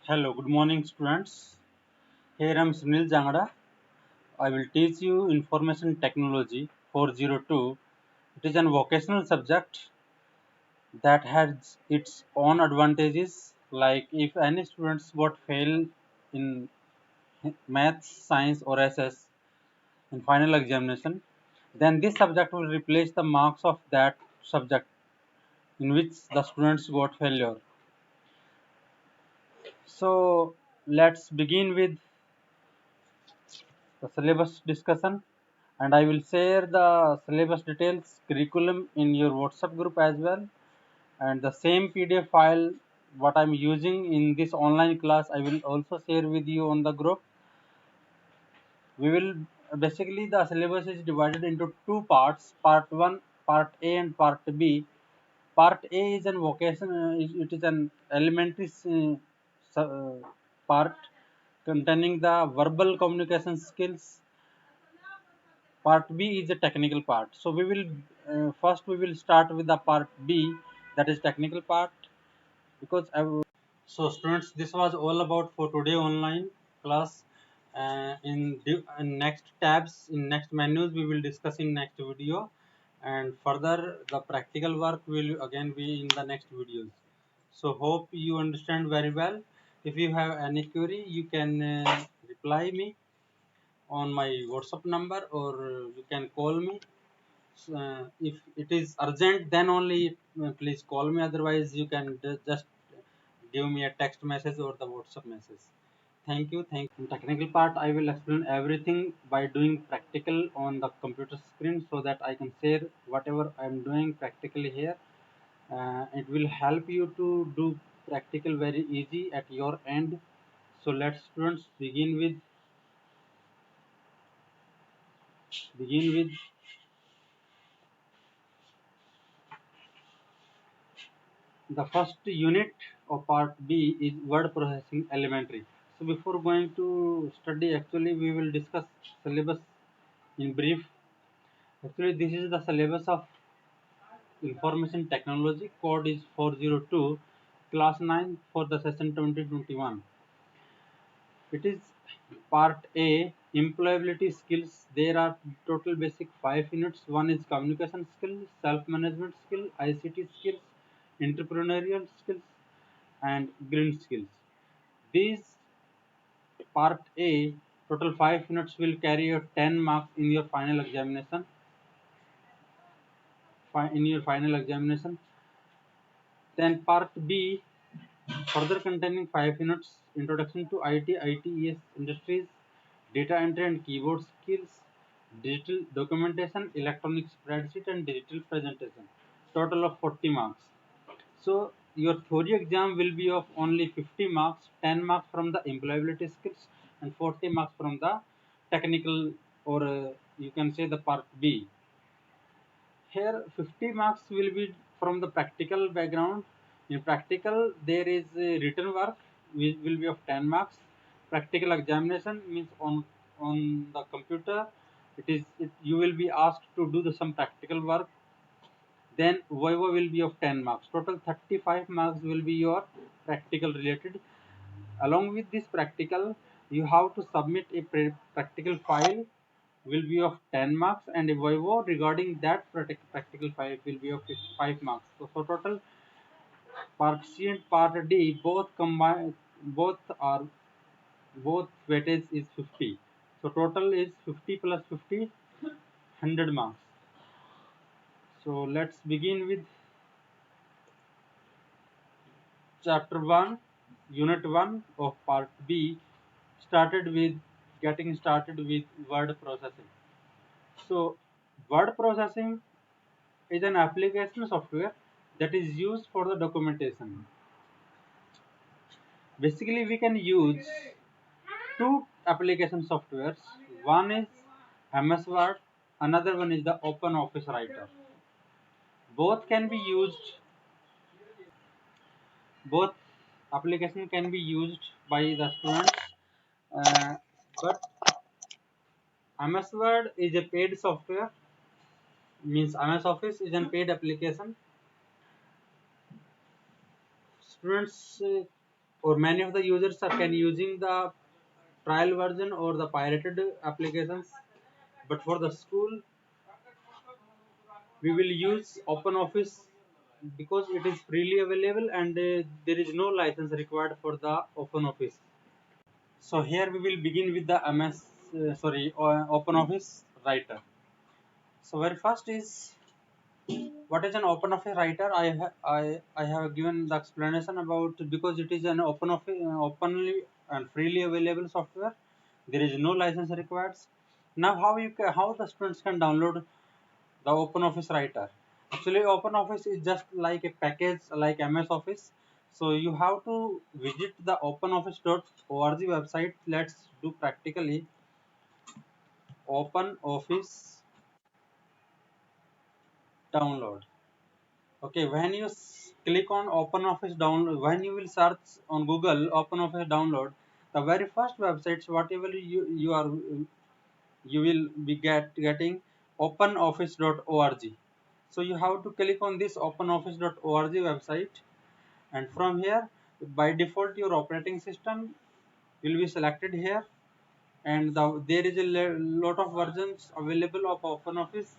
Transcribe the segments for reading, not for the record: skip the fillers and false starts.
Hello, good morning, students. Here I am Sunil Jangada. I will teach you Information Technology 402. It is an vocational subject that has its own advantages. Like if any students got fail in maths, science, or SS in final examination, then this subject will replace the marks of that subject in which the students got failure. So let's begin with the syllabus discussion, and I will share the syllabus details curriculum in your WhatsApp group as well, and the same PDF file what I'm using in this online class I will also share with you on the group. We will basically the syllabus is divided into two parts, part 1, part A, and part B. Part A is an vocation, it is an elementary part containing the verbal communication skills. Part B is the technical part. So we will first we will start with the part B, that is technical part, because so students, this was all about for today online class. In next tabs, in next menus, we will discuss in next video, and further the practical work will again be in the next videos. So hope you understand very well. If you have any query, you can reply me on my WhatsApp number, or you can call me. If it is urgent, then only please call me. Otherwise, you can just give me a text message or the WhatsApp message. Thank you. Thank you. In technical part, I will explain everything by doing practical on the computer screen so that I can share whatever I am doing practically here. It will help you to do practical very easy at your end. So let's students begin with the first unit of part B is word processing elementary. So before going to study, actually we will discuss syllabus in brief. Actually, this is the syllabus of information technology. Code is 402, class 9 for the session 2021. It is part A, employability skills. There are total basic 5 units. One is communication skills, self-management skill, ICT skills, entrepreneurial skills, and green skills. These part A, total 5 units will carry your 10 marks in your final examination. Then part B, further containing 5 units, introduction to IT, ITES industries, data entry and keyboard skills, digital documentation, electronic spreadsheet, and digital presentation. Total of 40 marks. So your theory exam will be of only 50 marks, 10 marks from the employability skills, and 40 marks from the technical, or you can say the part B. Here 50 marks will be from the practical background. In practical, there is a written work which will be of 10 marks. Practical examination means on the computer. You will be asked to do some practical work. Then Viva will be of 10 marks. Total 35 marks will be your practical related. Along with this practical, you have to submit a practical file will be of 10 marks, and a Viva regarding that practical file will be of 5 marks. So total part C and part D both combine, both weightage is 50. So total is 50 plus 50, 100 marks. So let's begin with chapter 1, unit 1 of part B, getting started with word processing. So word processing is an application software that is used for the documentation. Basically, we can use two application softwares. One is MS Word, another one is the Open Office Writer. Both can be used. Both application can be used by the students, but MS Word is a paid software. Means MS Office is a paid application. Students or many of the users are can using the trial version or the pirated applications. But for the school, we will use OpenOffice because it is freely available and there is no license required for the OpenOffice. So here we will begin with the OpenOffice Writer. So very first is, what is an OpenOffice Writer? I have given the explanation about, because it is an openly and freely available software. There is no license required. Now how the students can download the OpenOffice Writer? Actually, OpenOffice is just like a package like MS Office. So you have to visit the openoffice.org website. Let's do practically. OpenOffice download. Okay, when you click on OpenOffice download, when you will search on Google OpenOffice download, the very first websites whatever you will be getting openoffice.org. So you have to click on this openoffice.org website, and from here by default your operating system will be selected here, and there is a lot of versions available of OpenOffice.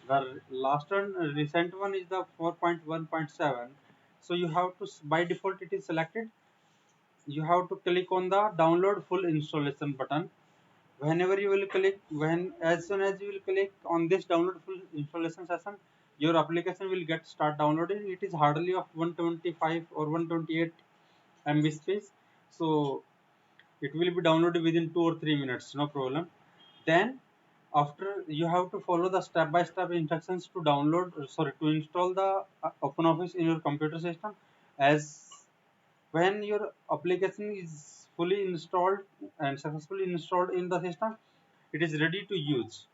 The last one, recent one is the 4.1.7. So you have to, by default it is selected. You have to click on the download full installation button. Whenever you will click, as soon as you will click on this download full installation session, your application will get start downloading. It is hardly of 125 or 128 MB space. So it will be downloaded within 2 or 3 minutes, no problem. Then after, you have to follow the step-by-step instructions to to install the OpenOffice in your computer system. As when your application is fully installed and successfully installed in the system, it is ready to use.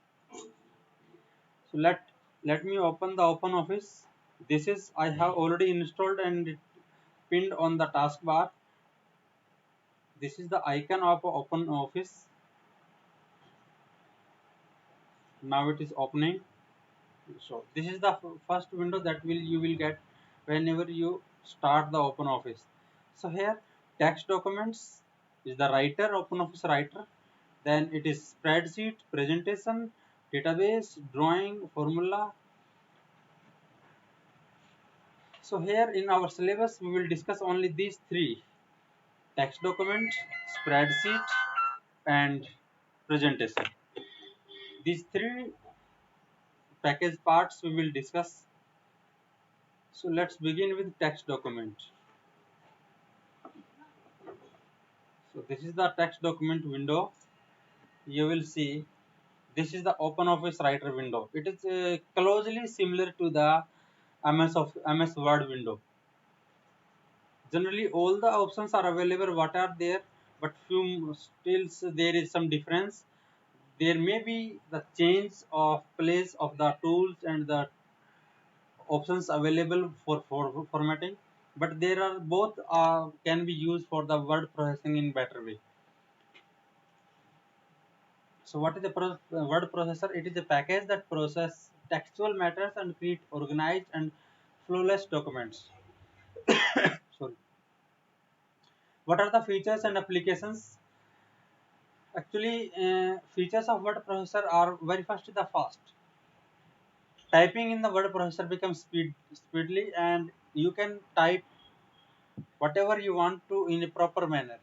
So let me open the OpenOffice. This is, I have already installed and it pinned on the taskbar. This is the icon of OpenOffice. Now it is opening. So this is the first window that you will get whenever you start the OpenOffice. So here text documents is the writer, OpenOffice Writer. Then it is spreadsheet, presentation, database, drawing, formula. So here in our syllabus we will discuss only these three: text document, spreadsheet, and presentation. These three package parts we will discuss. So let's begin with text document. So this is the text document window. You will see this is the OpenOffice Writer window. It is closely similar to the MS Word window. Generally, all the options are available. What are there? But few still there is some difference. There may be the change of place of the tools and the options available for formatting, but there are both can be used for the word processing in better way. So what is the word processor? It is a package that process textual matters and create organized and flawless documents. Sorry. What are the features and applications? Actually, features of word processor are, very first the fast. Typing in the word processor becomes speedily, and you can type whatever you want to in a proper manner.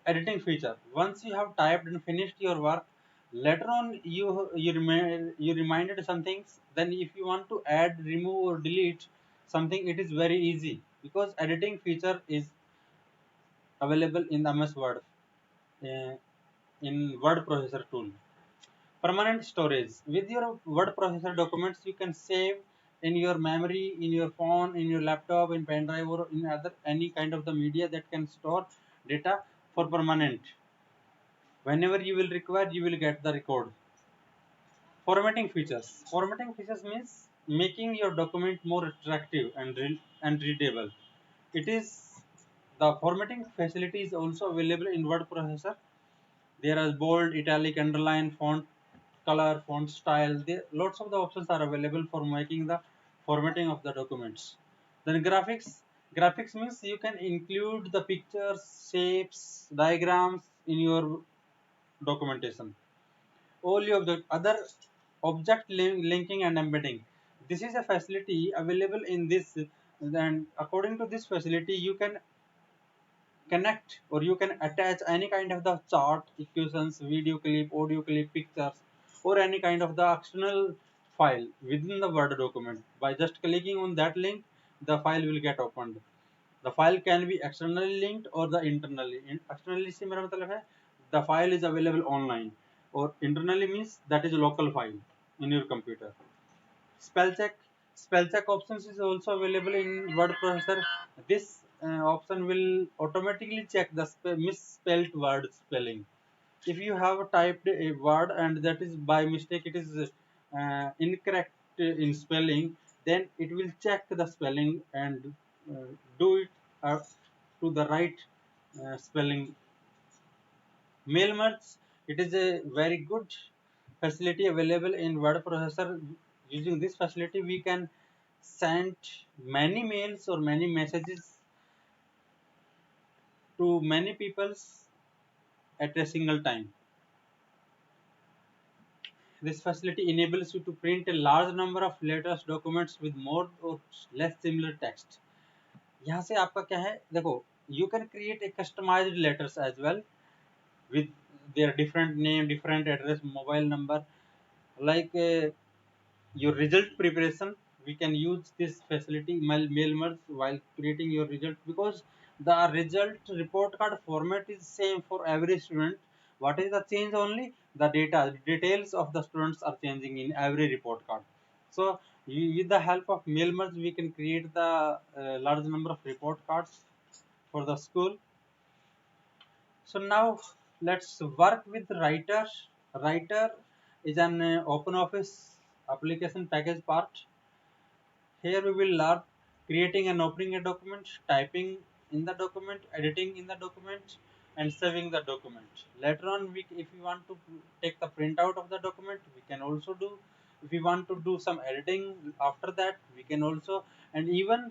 Editing feature: once you have typed and finished your work, later on you reminded some things, then if you want to add, remove, or delete something, it is very easy because editing feature is available in MS Word, uh, in word processor tool. Permanent storage: with your word processor documents you can save in your memory, in your phone, in your laptop, in pen drive, or in other any kind of the media that can store data for permanent. Whenever you will require, you will get the record. Formatting features means making your document more attractive and readable. It is, the formatting facility is also available in word processor. There are bold, italic, underline, font color, font style. There lots of the options are available for making the formatting of the documents. Then graphics. Graphics means you can include the pictures, shapes, diagrams in your documentation. Only of the other object linking and embedding. This is a facility available in this, and according to this facility you can connect or you can attach any kind of the chart, equations, video clip, audio clip, pictures, or any kind of the external file within the Word document. By just clicking on that link, the file will get opened. The file can be externally linked or the internally. Externally से मेरा मतलब है the file is available online, or internally means that is a local file in your computer. Spell check. Spell check options is also available in word processor. This option will automatically check the misspelled word spelling. If you have typed a word and that is by mistake it is incorrect in spelling, then it will check the spelling and do it to the right spelling. Mail merge, it is a very good facility available in word processor. Using this facility we can send many mails or many messages to many peoples at a single time. This facility enables you to print a large number of letters documents with more or less similar text. यहाँ से आपका क्या है, देखो, you can create a customized letters as well with their different name, different address, mobile number, like your result preparation. We can use this facility mail merge while creating your result, because the result report card format is same for every student. What is the change? Only the details of the students are changing in every report card. So with the help of mail merge we can create the large number of report cards for the school. So now let's work with Writer. Writer is an open office application package part. Here we will learn creating and opening a document, typing in the document, editing in the document, and saving the document. Later on, if we want to take the printout of the document, we can also do. If we want to do some editing after that, we can also, and even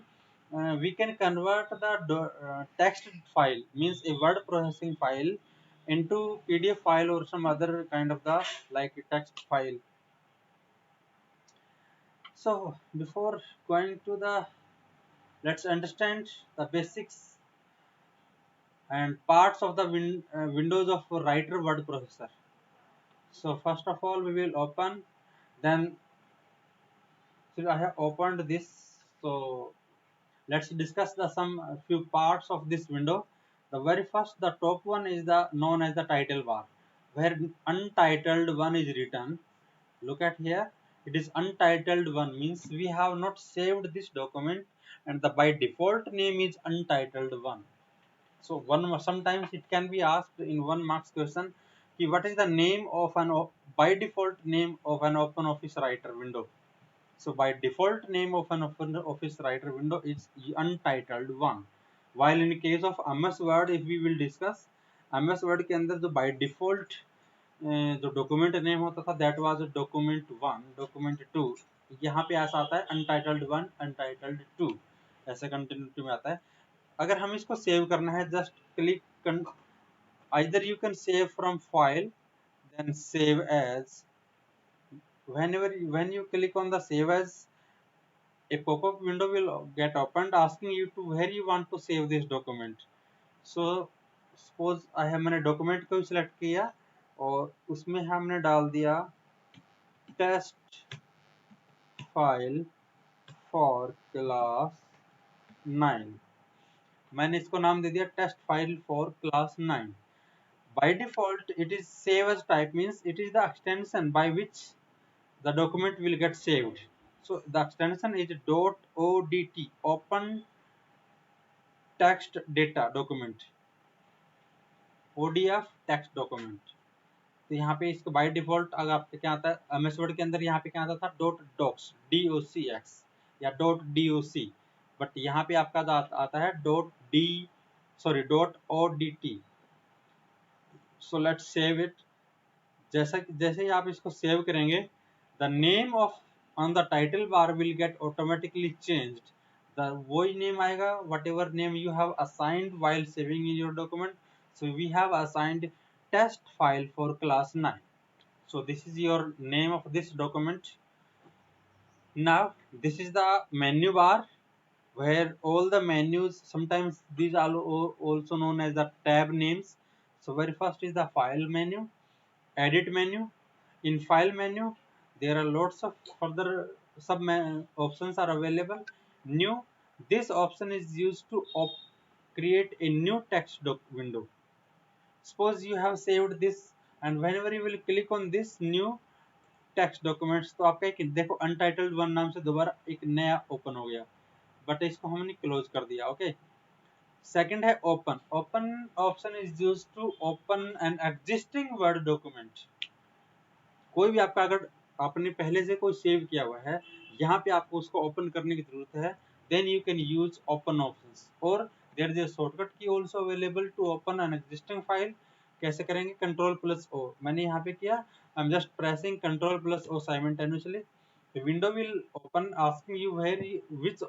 we can convert the text file, means a word processing file, into PDF file or some other kind of the like text file. So before going to the, let's understand the basics and parts of the windows of writer word processor. So first of all we will open, then so I have opened this. So let's discuss the some few parts of this window. The very first, the top one is the known as the title bar, where untitled one is written. Look at here, it is untitled one, means we have not saved this document and the by default name is untitled one. So one, sometimes it can be asked in 1 marks question, what is the name of an by default name of an open office writer window. So by default name of an open office writer window is untitled one. While in case of MS Word, if we will discuss, MS Word के अंदर जो by default जो document name होता था that was document one, document two, यहाँ पे ऐसा आता है अनटाइटल्ड वन, अनटाइटल्ड टू, ऐसे कंटिन्यूटी में आता है. अगर हम इसको सेव करना है, just click, either you can save from file, then save as. When you click on the save as, a pop-up window will get opened asking you to where you want to save this document. So suppose I have मैंने document को select किया और उसमें हमने डाल दिया test file for class 9. मैंने इसको नाम दे दिया test file for class 9. By default it is save as type, means it is the extension by which the document will get saved. So the extension is .odt, open text data document, ODF text document. तो यहाँ पे इसको by default अगर आपके क्या आता है MS word के अंदर, यहाँ पे क्या आता था डॉट डॉक्स, DOCX या डॉट DOC, बट यहाँ पे आपका आता है dot ODT. So let's save it. जैसे ही आप इसको सेव करेंगे, the name of on the title bar will get automatically changed. the वही name आएगा whatever name you have assigned while saving in your document. So we have assigned test file for class 9. So this is your name of this document. Now this is the menu bar where all the menus, sometimes these are also known as the tab names. So very first is the file menu, edit menu. In file menu there are lots of further sub options are available. New, this option is used to create a new text doc window. Suppose you have saved this and whenever you will click on this new text documents तो आपका एक देखो untitled one नाम से दोबारा एक नया open हो गया, बट इसको हमने क्लोज कर दिया। ओके, सेकंड है open. Open option is used to open an existing Word document. कोई भी आपका अगर आपने पहले से कोई सेव किया हुआ है, यहाँ पे आपको उसको ओपन करने की जरूरत है, then you can use open options. और there is a shortcut key also available to open an existing file. कैसे करेंगे? कंट्रोल प्लस ओ, मैंने यहाँ पे किया, I am just pressing control plus O simultaneously. The window will open asking you where which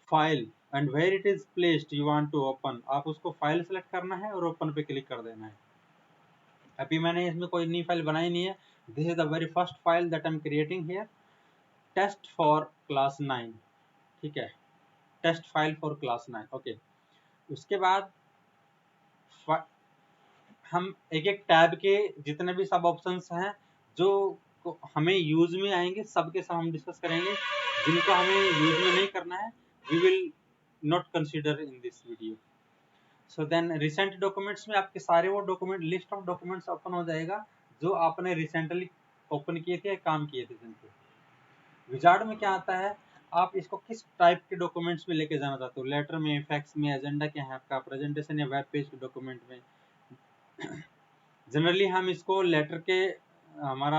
file and where it is placed you want to open. आप उसको file select करना है और open पे क्लिक कर देना है। अभी मैंने इसमें कोई नई फाइल बनाई नहीं है। This is the very first file that I am creating here, test for class 9। ठीक है, test file for class 9। Okay, उसके बाद हम एक एक टैब के जितने भी सब ऑप्शंस हैं जो हमें यूज में आएंगे सब के सब हम डिस्कस करेंगे। जिनको हमें यूज में नहीं करना है we will not consider in this video. So then recent documents में आपके सारे वो document, list of documents open हो जाएगा जो आपने रिसेंटली ओपन किए थे, काम किए थे जिन पे। विजार्ड में क्या आता है, आप इसको किस टाइप के डॉक्यूमेंट्स में लेके जाना चाहते हो, लेटर में, फैक्स में, एजेंडा क्या है आपका, प्रेजेंटेशन या वेब पेज के डॉक्यूमेंट में। जनरली हम इसको लेटर के, हमारा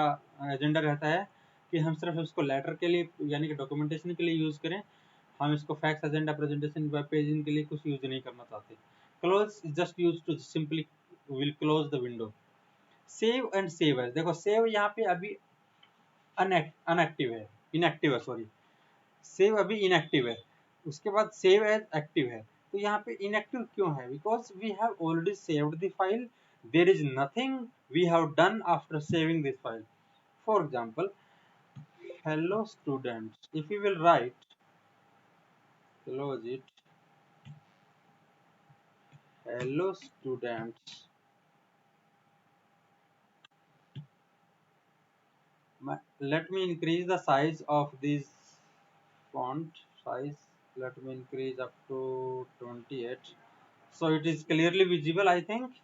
एजेंडा रहता है कि हम सिर्फ इसको लेटर के लिए यानी कि डॉक्यूमेंटेशन के लिए यूज करें। हम इसको fax, agenda, presentation, web page इनके लिए कुछ यूज नहीं करना चाहते। Close just use to simply will close the window. Save and save as, देखो सेव यहाँ पे अभी अनएक्टिव है, इनएक्टिव है, सॉरी, सेव अभी इनएक्टिव है। उसके बाद सेव एज एक्टिव है। तो यहाँ पे इनएक्टिव क्यों है? Because we have already saved the file, there is nothing we have done after saving this file. For example, hello students, if you will write, close it, hello students, let me increase the size of this font size, let me increase up to 28, so it is clearly visible, I think.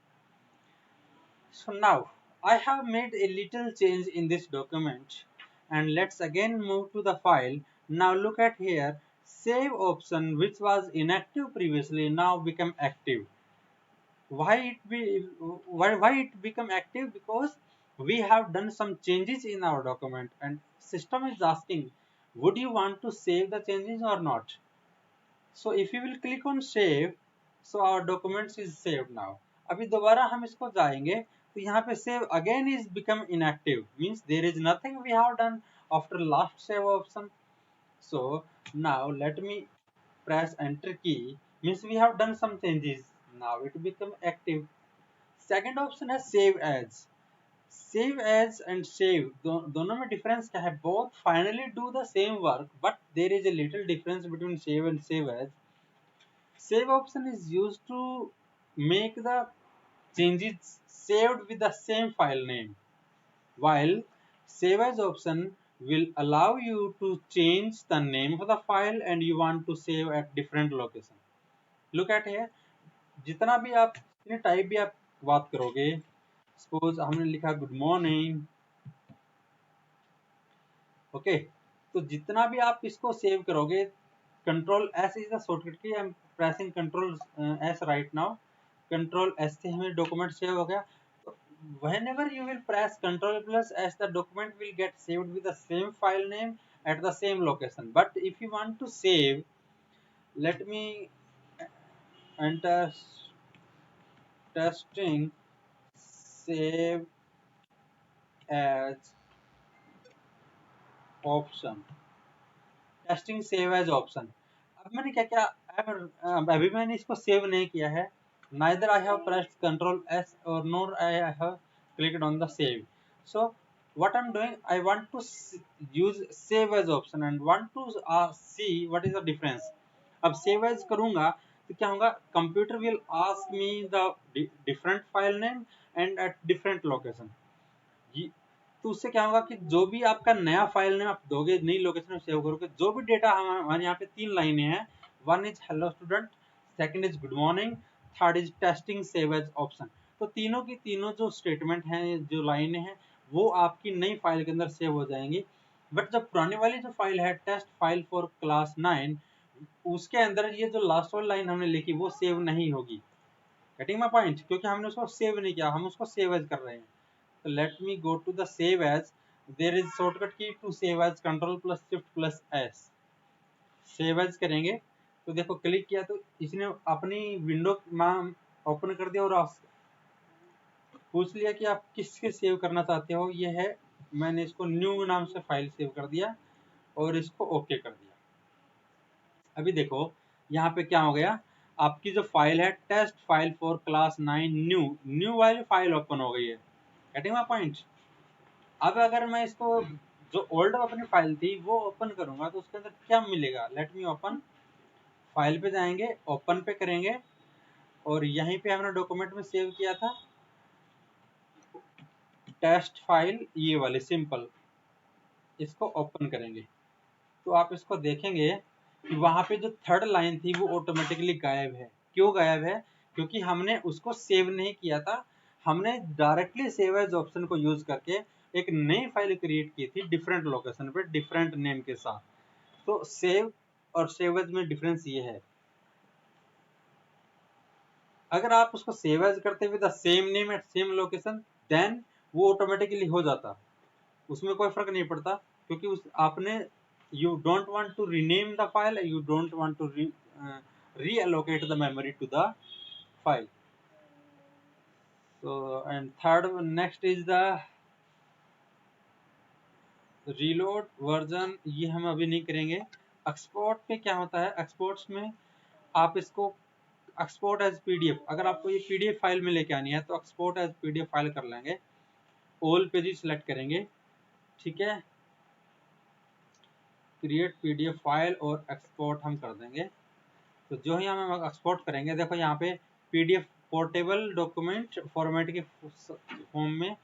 So now I have made a little change in this document, and let's again move to the file. Now look at here, save option which was inactive previously now become active. Why it become active? Because we have done some changes in our document and system is asking, would you want to save the changes or not? So if you will click on save, so our documents is saved now. अभी दोबारा हम इसको जाएंगे तो यहाँ पे save again is become inactive, means there is nothing we have done after last save option. So now let me press enter key, means we have done some changes, now it become active. Second option है save as. Save as and save दोनों में difference क्या है? Both finally do the same work but there is a little difference between save and save as. Save option is used to make the changes saved with the same file name, while save as option will allow you to change the name of the file and you want to save at different location. Look at here, जितना भी आप जितने type भी आप बात करोगे, suppose हमने लिखा गुड मॉर्निंग, ओके, तो जितना भी आप इसको सेव करोगे, control S is the shortcut key, I am pressing control S right now, control S से हमें डॉक्यूमेंट सेव हो गया। तो whenever you will press control plus s, the document will get saved with the same file name at the same location. But if you want to save, let me enter testing save as option, testing save as option. अब मैंने क्या क्या, अभी मैंने इसको save नहीं किया है, neither I have pressed Ctrl S or nor I have clicked on the save. So what I'm doing, I want to use save as option and want to see what is the difference. अब save as करूंगा तो क्या होगा, computer will ask me the different file name and at different location. तो उससे क्या होगा कि जो भी आपका नया फाइल नेम आप दोगे, नई लोकेशन में सेव करोगे, जो भी डेटा हमारे यहाँ पे 3 लाइनें हैं, one is hello student, second is good morning, third is testing save as option. तो तीनों की तीनों जो स्टेटमेंट हैं, जो लाइनें हैं, वो आपकी नई फाइल के अंदर सेव हो जाएंगी। बट जब पुरानी वाली जो फाइल है टेस्ट फाइल फॉर क्लास 9, उसके अंदर ये जो लास्ट वाली लाइन हमने लिखी वो सेव नहीं होगी। Getting my point? क्योंकि हमने उसको सेव नहीं किया, हम उसको सेव एज कर रहे हैं। So let me go to the save as. There is shortcut key to save as, Ctrl plus Shift plus S. Save as करेंगे तो देखो क्लिक किया तो इसने अपनी विंडो ओपन कर दिया और पूछ लिया कि आप किसके सेव करना चाहते हो। ये है, मैंने इसको न्यू नाम से फाइल सेव कर दिया और इसको ओके कर दिया। अभी देखो यहाँ पे क्या हो गया, आपकी जो फाइल है test file for class 9 new वाली फाइल ओपन हो गई है। Getting my point? अब अगर मैं इसको जो ओल्ड अपनी फाइल थी वो ओपन करूंगा तो उसके अंदर क्या मिलेगा, लेट मी ओपन। फाइल पे जाएंगे, ओपन पे करेंगे और यहीं पे हमने डॉक्यूमेंट में सेव किया था टेस्ट फाइल, ये वाले सिंपल, इसको ओपन करेंगे तो आप इसको देखेंगे कि वहां पे जो थर्ड लाइन थी वो ऑटोमेटिकली गायब है। क्यों गायब है? क्योंकि हमने उसको सेव नहीं किया था, हमने डायरेक्टली सेव एज ऑप्शन को यूज करके एक नई फाइल क्रिएट की थी डिफरेंट लोकेशन पे डिफरेंट नेम के साथ। तो सेव और सेव एज में डिफरेंस ये है, अगर आप उसको सेव एज करते with the same name at same location then वो ऑटोमेटिकली हो जाता, उसमें कोई फर्क नहीं पड़ता, क्योंकि उस आपने you don't want to rename the file, you don't want to reallocate the memory to the file. So and third next is the reload version, ये हम अभी नहीं करेंगे। एक्सपोर्ट पे क्या होता है, एक्सपोर्ट्स में आप इसको एक्सपोर्ट एज पीडीएफ, अगर आपको ये पीडीएफ फाइल में लेके आनी है तो एक्सपोर्ट एज पीडीएफ फाइल कर लेंगे, ऑल पेजेस सिलेक्ट करेंगे, ठीक है, क्रिएट पीडीएफ फाइल और एक्सपोर्ट हम कर देंगे। तो जो ही हम एक्सपोर्ट करेंगे, देखो यहाँ पे पीडीएफ पोर्टेबल डॉक्यूमेंट फॉर्मेट के फॉर्म में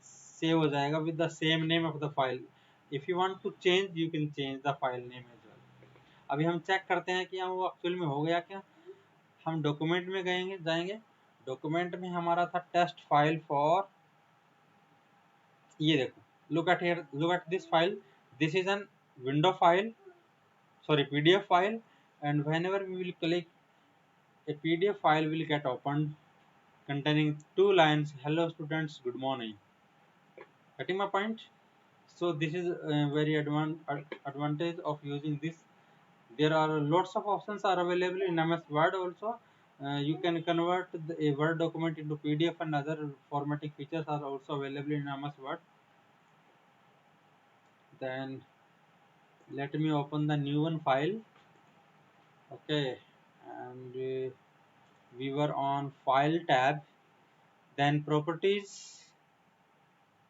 सेव हो जाएगा with the same name of the file. If you want to change you can change the file name as well. अभी हम चेक करते हैं कि वो एक्चुअल में हो गया क्या। हम डॉक्यूमेंट में जाएंगे, डॉक्यूमेंट में हमारा था टेस्ट फाइल फॉर, ये देखो, look at here, look at this file, this is an window file, sorry pdf file, and whenever we will click, a pdf file will get opened containing 2 lines, hello students, good morning. Getting my point? So this is a very advantage of using this. There are lots of options are available in MS Word also. You can convert a Word document into PDF, and other formatting features are also available in MS Word. Then let me open the new one file. Okay, and we were on file tab, then properties,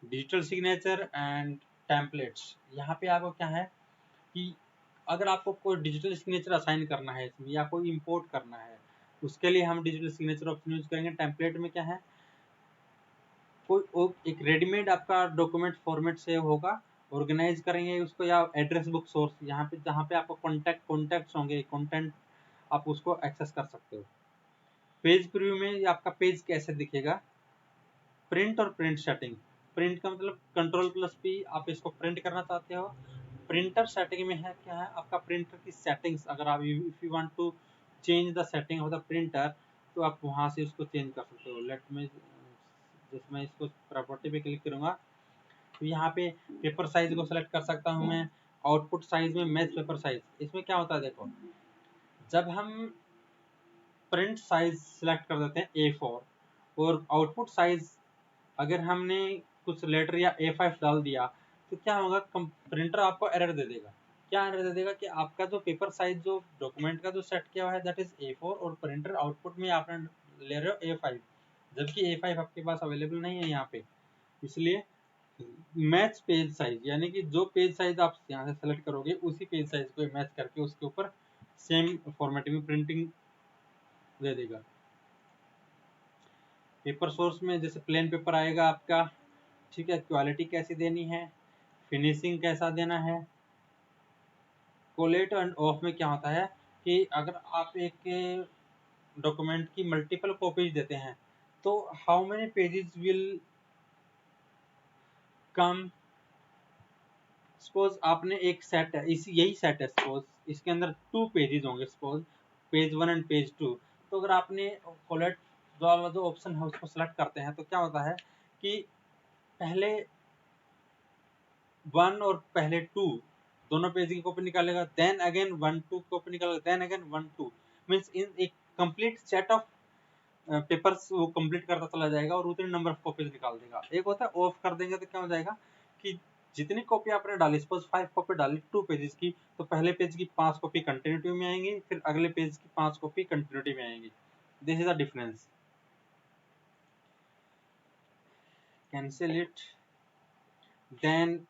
digital signature and templates. यहाँ पे आपको क्या है कि अगर आपको कोई digital signature assign करना है इसमें या कोई इंपोर्ट करना है, उसके लिए हम डिजिटल सिग्नेचर ऑप्शन यूज करेंगे। टेम्पलेट में क्या है, कोई एक रेडीमेड आपका डॉक्यूमेंट फॉर्मेट सेव होगा, ऑर्गेनाइज करेंगे उसको, या एड्रेस बुक सोर्स, यहाँ पे जहाँ पे आपको कॉन्टैक्ट्स होंगे, कंटेंट आप उसको एक्सेस कर सकते हो। पेज प्रीव्यू में आपका पेज कैसे दिखेगा, प्रिंट और प्रिंट सेटिंग। प्रिंट का मतलब कंट्रोल प्लस पी, आप इसको प्रिंट करना चाहते हो। प्रिंटर सेटिंग में है क्या है आपका प्रिंटर की सेटिंग्स, अगर आप if you want to change the setting of the printer तो आप वहां से उसको चेंज कर सकते हो। लेट में जिसमें इसको प्रॉपर्टी पे क्लिक करूंगा तो यहाँ पे पेपर साइज को सेलेक्ट कर सकता हूँ मैं। आउटपुट साइज में मैच पेपर साइज, इसमें क्या होता है देखो, जब हम प्रिंट साइज सिलेक्ट कर देते हैं A4 और आउटपुट साइज अगर हमने कुछ लेटर या A5 डाल दिया तो क्या होगा, प्रिंटर आपको एरर दे देगा। क्या एरर दे देगा कि आपका जो पेपर साइज जो डॉक्यूमेंट का जो सेट किया हुआ है दैट इज A4 और प्रिंटर आउटपुट में आपने ले रहे हो A5, जबकि A5 आपके पास अवेलेबल नहीं है यहाँ पे। इसलिए मैच पेज साइज, यानी कि जो पेज साइज आप यहाँ से सेलेक्ट करोगे उसी पेज साइज को मैच करके उसके ऊपर सेम फॉर्मेटिंग में प्रिंटिंग दे देगा। पेपर सोर्स में जैसे प्लेन पेपर आएगा आपका, ठीक है, क्वालिटी कैसी देनी है, फिनिशिंग कैसा देना है। कोलेट एंड ऑफ में क्या होता है कि अगर आप एक डॉक्यूमेंट की मल्टीपल कॉपीज देते हैं तो how many pages will come. Suppose आपने एक सेट है, इसी यही सेट है, सपोज इसके अंदर 2 पेजेस होंगे, सपोज पेज 1 एंड पेज 2। तो अगर आपने कोलेट वाला जो ऑप्शन है उसको सेलेक्ट करते हैं तो क्या होता है कि पहले 1 और पहले 2 दोनों पेज की कॉपी निकालेगा, देन अगेन 1 2 कॉपी निकालेगा, देन अगेन 1 2, मींस इन एक कंप्लीट सेट ऑफ पेपर्स वो कंप्लीट करता चला जाएगा और उतने नंबर ऑफ कॉपीज निकाल देगा। एक होता है ऑफ कर देंगे तो क्या हो जाएगा कि जितनी कॉपी आपने डाली, सपोज 5 कॉपी डाली 2 पेजेस की, तो पहले पेज की 5 कॉपी कंटिन्यूटी में आएंगी, फिर अगले पेज की 5 कॉपी कंटिन्यूटी में आएंगी। This is the difference. Cancel it, then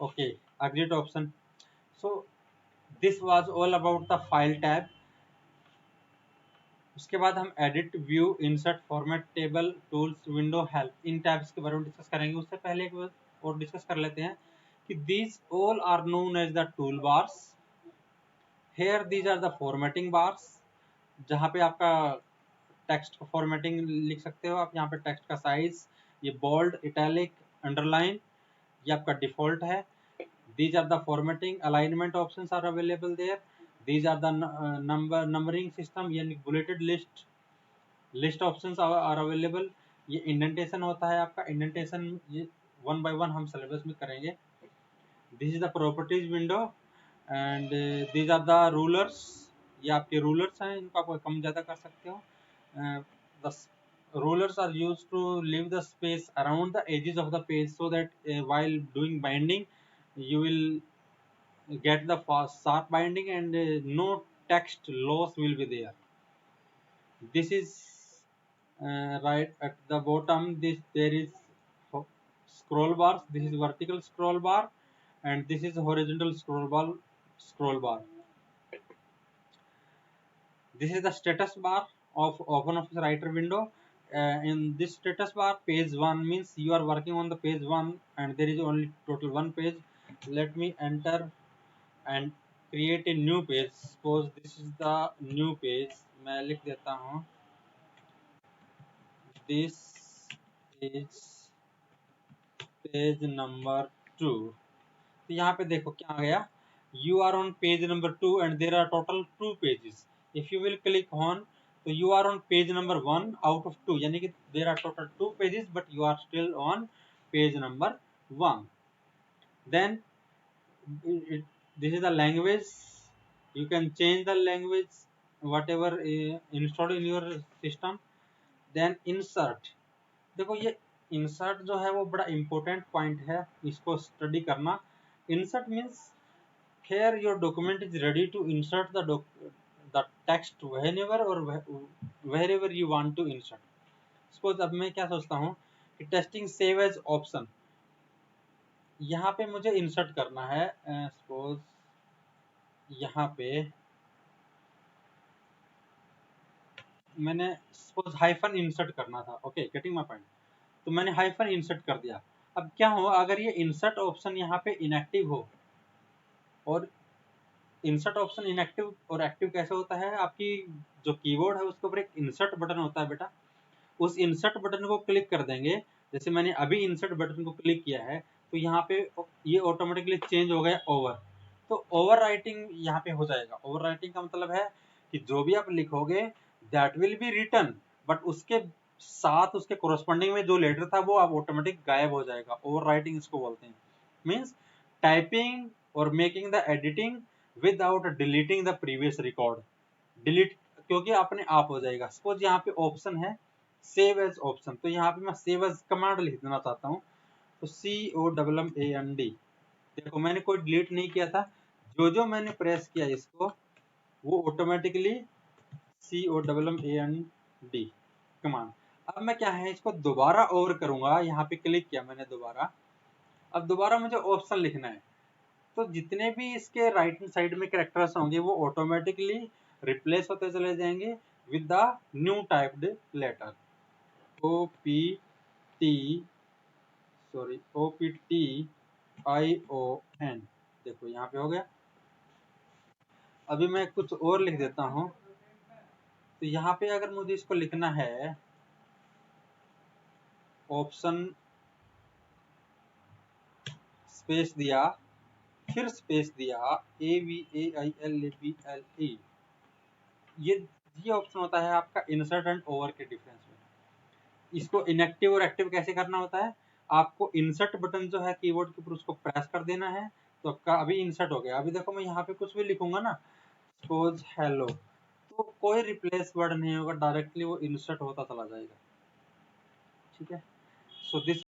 okay, exit option. So this was all about the file tab. उसके बाद हम edit, view, insert, format, table, tools, window, help, इन टैब्स के बारे में डिस्कस करेंगे। उससे पहले एक और डिस्कस कर लेते हैं कि these all are known as the tool bars. Here these are the formatting bars, जहाँ पे आपका टेक्स्ट का फॉर्मेटिंग लिख सकते हो आप। यहाँ पे टेक्स्ट का साइज, ये बोल्ड, इटैलिक, अंडरलाइन, ये आपका डिफॉल्ट है। These are the formatting alignment options are available there. These are the numbering system, यानी bulleted list options are available. ये indentation होता है आपका, indentation ये one by one हम syllabus में करेंगे। This is the properties window and these are the rulers. ये आपके rulers हैं, इनको आप कम ज़्यादा कर सकते हो। The rulers are used to leave the space around the edges of the page so that while doing binding you will get the sharp binding and no text loss will be there. This is right at the bottom. There is scroll bars. This is vertical scroll bar and this is horizontal scroll bar. This is the status bar of OpenOffice Writer window. In this status bar, page 1 means you are working on the page 1 and there is only total 1 page. Let me enter and create a new page. Suppose this is the new page. मैं लिख देता हूँ this is page number 2. तो यहाँ पे देखो क्या आ गया, you are on page number 2 and there are total 2 pages. If you will click on, तो you are on page number 1 out of 2, यानी कि there are total 2 pages but you are still on page number 1. Then this is the language. You can change the language whatever installed in your system. Then insert, देखो ये insert जो है वो बड़ा important point है, इसको study करना। Insert means here your document is ready to insert the text whenever or wherever you want to insert. Suppose अब मैं क्या सोचता हूँ कि testing save as option, यहाँ पे मुझे insert करना है। suppose यहाँ पे मैंने सपोज हाइफन इंसर्ट करना था, ओके, गेटिंग माय पॉइंट, तो मैंने हाइफन इंसर्ट कर दिया। अब क्या हुआ अगर ये इंसर्ट ऑप्शन यहाँ पे इनएक्टिव हो, और इंसर्ट ऑप्शन इनएक्टिव और एक्टिव कैसे होता है, आपकी जो कीबोर्ड है उसके ऊपर एक इंसर्ट बटन होता है बेटा, उस इंसर्ट बटन को क्लिक कर देंगे। जैसे मैंने अभी इंसर्ट बटन को क्लिक किया है तो यहाँ पे ये ऑटोमेटिकली चेंज हो गया ओवर, तो ओवर राइटिंग यहाँ पे हो जाएगा। ओवर राइटिंग का मतलब है कि जो भी आप लिखोगे that will be written, but उसके साथ उसके कोरस्पॉन्डिंग में जो लेटर था वो अब ऑटोमेटिक गायब हो जाएगा। ओवर राइटिंग इसको बोलते हैं, मीन्स टाइपिंग और making the editing without deleting the previous record. Delete क्योंकि अपने आप हो जाएगा। सपोज यहाँ पे ऑप्शन है सेव एज ऑप्शन, तो यहाँ पे मैं सेव एज कमांड लिख देना चाहता हूँ, तो COMMAND। देखो मैंने कोई डिलीट नहीं किया था, जो जो मैंने प्रेस किया इसको वो ऑटोमेटिकली COMMAND कमांड। अब मैं क्या है इसको दोबारा ओवर करूंगा, यहाँ पे क्लिक किया मैंने दोबारा। अब दोबारा मुझे ऑप्शन लिखना है, तो जितने भी इसके राइट हैंड साइड में कैरेक्टर्स होंगे वो ऑटोमेटिकली रिप्लेस होते चले जाएंगे with the new typed letter OPTION। देखो यहाँ पे हो गया। अभी मैं कुछ और लिख देता हूँ, तो यहाँ पे अगर मुझे इसको लिखना है ऑप्शन स्पेस दिया, फिर स्पेस दिया AVAILABLE, ये ऑप्शन होता है आपका इंसर्ट एंड ओवर के डिफरेंस में। इसको इनएक्टिव और एक्टिव कैसे करना होता है, आपको इंसर्ट बटन जो है कीबोर्ड के ऊपर उसको प्रेस कर देना है, तो आपका अभी इंसर्ट हो गया। अभी देखो मैं यहाँ पे कुछ भी लिखूंगा ना, सपोज हेलो, तो कोई रिप्लेस वर्ड नहीं होगा, डायरेक्टली वो इंसर्ट होता चला जाएगा। ठीक है, सो दिस